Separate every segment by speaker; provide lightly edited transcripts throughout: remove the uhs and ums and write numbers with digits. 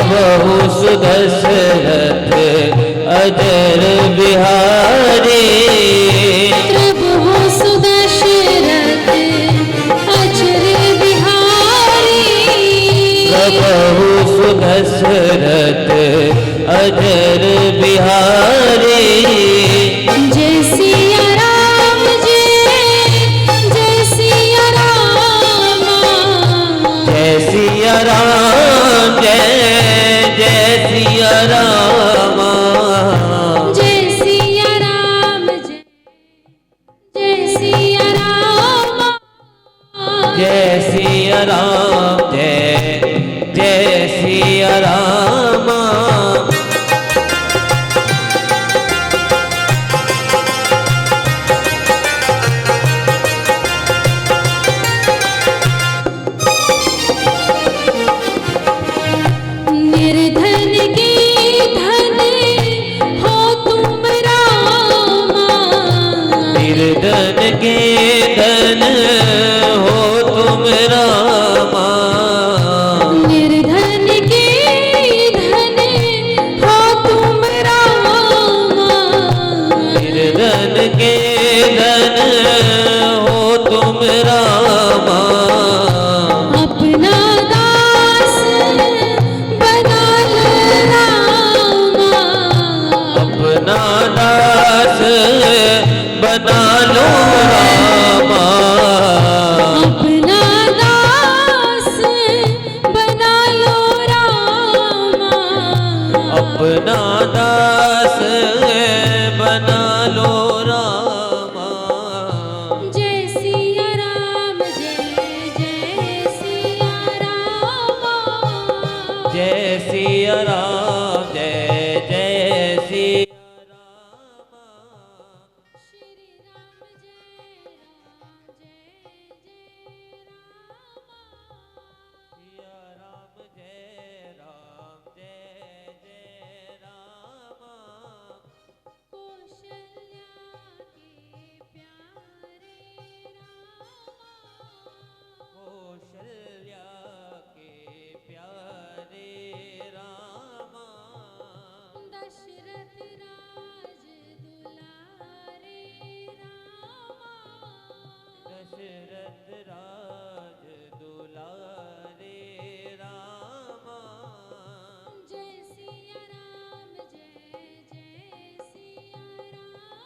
Speaker 1: प्रभु सुदशरथ अजर बिहारी।
Speaker 2: प्रभु सुदशरथ अजर बिहारी।
Speaker 1: प्रभु सुदशरथ अजर बिहारी।
Speaker 2: जय सिया राम जय सिया राम।
Speaker 1: जय सिया राम जय सिया राम।
Speaker 2: जय सिया राम जय सिया राम।
Speaker 1: जय सिया राम जय सिया राम।
Speaker 2: निर्धन के धन हो तुम रामा।
Speaker 1: निर्धन के धन हो तुम रामा।
Speaker 2: निर्धन के धन हो तुम रामा।
Speaker 1: निर्धन के धन हो तुम रामा।
Speaker 2: अपना दास बना लो रामा।
Speaker 1: अपना दास बना लो रामा।
Speaker 2: अपना दास बना लो रामा।
Speaker 1: अपना दास बना लो रामा।
Speaker 2: जय सिया राम जय सिया राम।
Speaker 1: जय सिया राम जय सिया राम।
Speaker 2: श्री राम जय
Speaker 1: सिया राम जय राम।
Speaker 2: कौशल्या के प्यारे रामा।
Speaker 1: कौशल्या के प्यारे रामा।
Speaker 2: दशरथ राज दुलारे रामा।
Speaker 1: दशरथ राज दुलारे रामा।
Speaker 2: जय सिया राम जय सिया राम।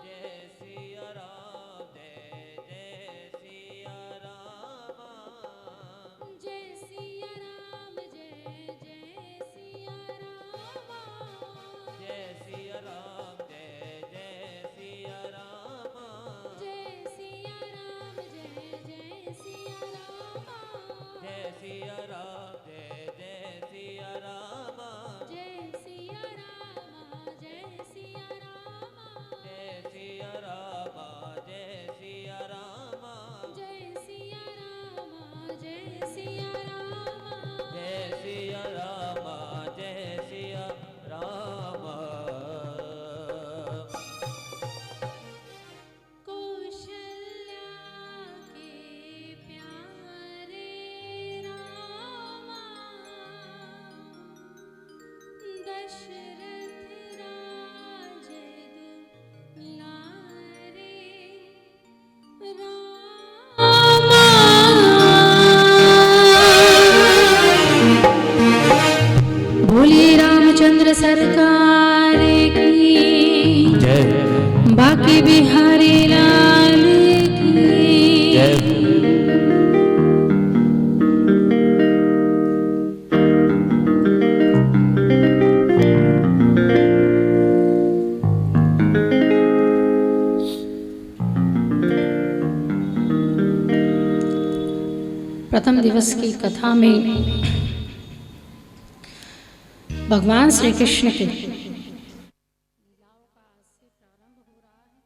Speaker 1: जय सिया राम जय सिया रामा।
Speaker 2: जय सिया राम जय सिया राम।
Speaker 1: जय सिया राम जय सिया रामा।
Speaker 2: जय सिया राम जय सिया राम।
Speaker 1: जय सिया राम जय सिया रामा।
Speaker 2: जय सिया राम जय सिया राम।
Speaker 1: जय सिया राम जय सिया रामा।
Speaker 2: जय सिया राम जय सिया राम।
Speaker 1: जय सिया राम जय सिया रामा।
Speaker 2: कौशल्या के प्यारे रामा। दशरथ राज दुलारे रामा। बोलिए रामचंद्र सरकार की
Speaker 1: जय
Speaker 2: बाकी बिहारी लाल की।
Speaker 1: जय।
Speaker 2: प्रथम दिवस की कथा में भगवान श्री कृष्ण के लीलाओं का आज से प्रारंभ हो रहा है।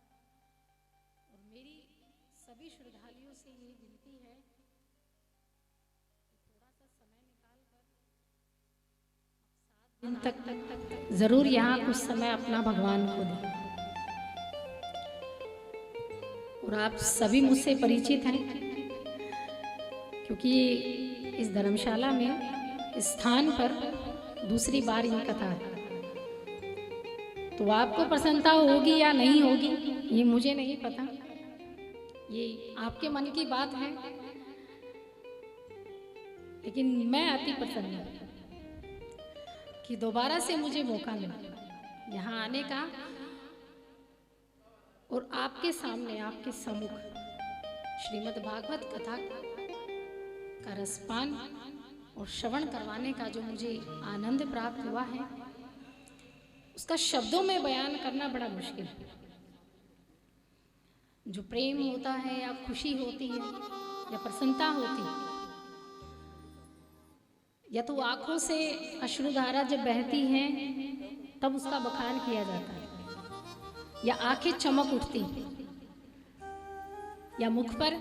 Speaker 2: और मेरी सभी श्रद्धालुओं से ये विनती है कि थोड़ा सा समय निकाल कर 7 दिन तक जरूर यहाँ कुछ समय अपना भगवान को दें। और आप सभी मुझसे परिचित हैं, क्योंकि इस धर्मशाला में स्थान पर दूसरी बार ये कथा है। तो आपको प्रसन्नता होगी या नहीं होगी ये मुझे नहीं पता, ये आपके मन की बात है, लेकिन मैं अति प्रसन्न हूँ कि दोबारा से मुझे मौका मिला यहाँ आने का और आपके सामने, आपके सम्मुख श्रीमद् भागवत कथा का रसपान और श्रवण करवाने का जो मुझे आनंद प्राप्त हुआ है, उसका शब्दों में बयान करना बड़ा मुश्किल है। जो प्रेम होता है या खुशी होती है या प्रसन्नता होती है, या तो आंखों से अश्रुधारा जब बहती है तब उसका बखान किया जाता है, या आंखें चमक उठती या मुख पर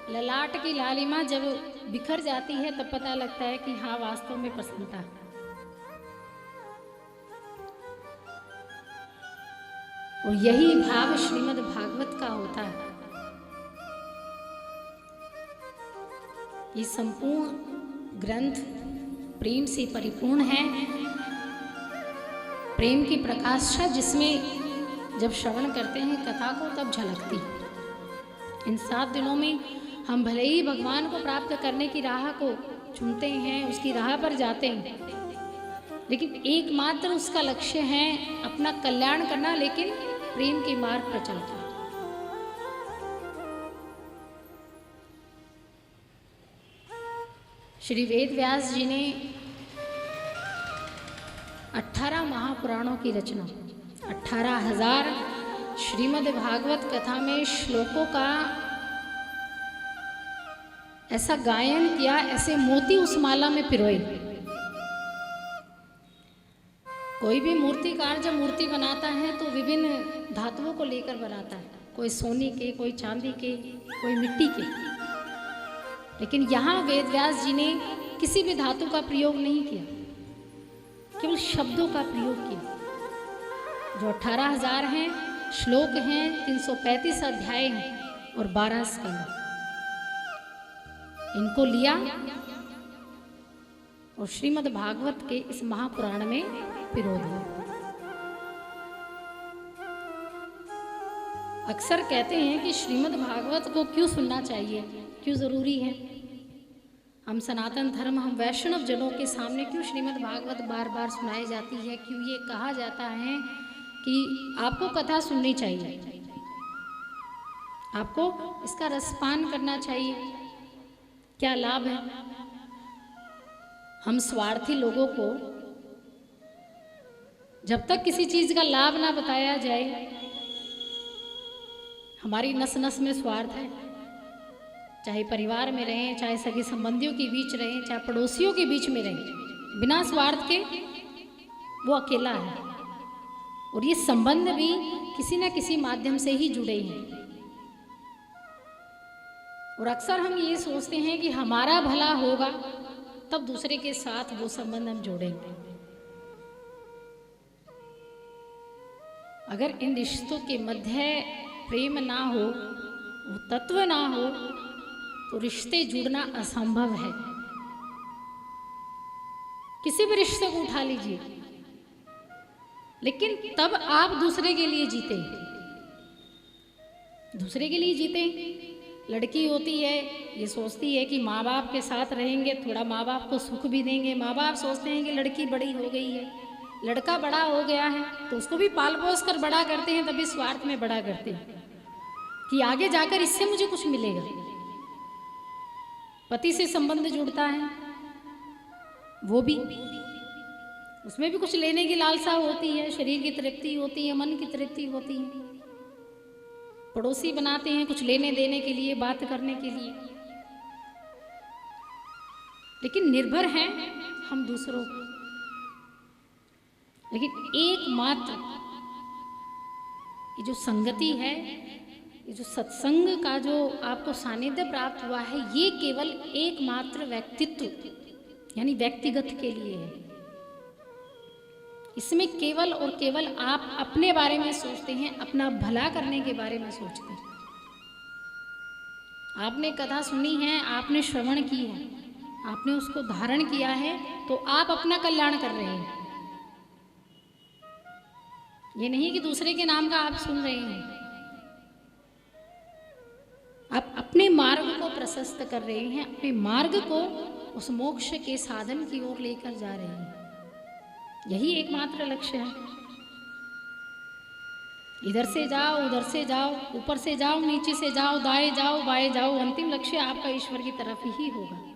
Speaker 2: ललाट की लालिमा जब बिखर जाती है तब पता लगता है कि हाँ वास्तव में प्रसन्नता है। और यही भाव श्रीमद् भागवत का होता है। ये संपूर्ण ग्रंथ प्रेम से परिपूर्ण है, प्रेम की प्रकाष्ठा जिसमें जब श्रवण करते हैं कथा को तब झलकती। इन 7 दिनों में हम भले ही भगवान को प्राप्त करने की राह को चुनते हैं, उसकी राह पर जाते हैं, लेकिन एकमात्र उसका लक्ष्य है अपना कल्याण करना, लेकिन प्रेम के मार्ग पर चलकर। श्री वेद व्यास जी ने 18 महापुराणों की रचना, 18,000 श्रीमद् भागवत कथा में श्लोकों का ऐसा गायन किया, ऐसे मोती उस माला में पिरोए। कोई भी मूर्तिकार जब मूर्ति बनाता है तो विभिन्न धातुओं को लेकर बनाता है, कोई सोने के, कोई चांदी के, कोई मिट्टी के, लेकिन यहाँ वेदव्यास जी ने किसी भी धातु का प्रयोग नहीं किया, केवल शब्दों का प्रयोग किया। जो 18,000 हैं, श्लोक हैं, 335 अध्याय हैं और 12 स्कंद, इनको लिया और श्रीमद् भागवत के इस महापुराण में पिरो दिया। अक्सर कहते हैं कि श्रीमद् भागवत को क्यों सुनना चाहिए, क्यों जरूरी है। हम सनातन धर्म, हम वैष्णव जनों के सामने क्यों श्रीमद् भागवत बार बार सुनाई जाती है, क्यों ये कहा जाता है कि आपको कथा सुननी चाहिए, आपको इसका रसपान करना चाहिए। क्या लाभ है? हम स्वार्थी लोगों को जब तक किसी चीज का लाभ ना बताया जाए, हमारी नस नस में स्वार्थ है, चाहे परिवार में रहें, चाहे सगे संबंधियों के बीच रहें, चाहे पड़ोसियों के बीच में रहें, बिना स्वार्थ के वो अकेला है। और ये संबंध भी किसी न किसी माध्यम से ही जुड़े हैं। और अक्सर हम ये सोचते हैं कि हमारा भला होगा तब दूसरे के साथ वो संबंध हम जोड़ेंगे। अगर इन रिश्तों के मध्य प्रेम ना हो, वो तत्व ना हो, तो रिश्ते जुड़ना असंभव है। किसी भी रिश्ते को उठा लीजिए, लेकिन तब आप दूसरे के लिए जीते, दूसरे के लिए जीते। लड़की होती है, ये सोचती है कि माँ बाप के साथ रहेंगे, थोड़ा माँ बाप को सुख भी देंगे। माँ बाप सोचते हैं कि लड़की बड़ी हो गई है, लड़का बड़ा हो गया है, तो उसको भी पाल पोस कर बड़ा करते हैं, तभी स्वार्थ में बड़ा करते हैं कि आगे जाकर इससे मुझे कुछ मिलेगा। पति से संबंध जुड़ता है, वो भी, उसमें भी कुछ लेने की लालसा होती है, शरीर की तृप्ति होती है, मन की तृप्ति होती है। पड़ोसी बनाते हैं कुछ लेने देने के लिए, बात करने के लिए, लेकिन निर्भर हैं हम दूसरों पर। लेकिन एकमात्र ये जो संगति है, ये जो सत्संग का जो आपको सानिध्य प्राप्त हुआ है, ये केवल एकमात्र व्यक्तित्व यानी व्यक्तिगत के लिए है। इसमें केवल और केवल आप अपने बारे में सोचते हैं, अपना भला करने के बारे में सोचते हैं। आपने कथा सुनी है, आपने श्रवण की है, आपने उसको धारण किया है तो आप अपना कल्याण कर रहे हैं। ये नहीं कि दूसरे के नाम का आप सुन रहे हैं, आप अपने मार्ग को प्रशस्त कर रहे हैं, अपने मार्ग को उस मोक्ष के साधन की ओर लेकर जा रहे हैं। यही एकमात्र लक्ष्य है। इधर से जाओ, उधर से जाओ, ऊपर से जाओ, नीचे से जाओ, दाएं जाओ, बाएं जाओ, अंतिम लक्ष्य आपका ईश्वर की तरफ ही होगा।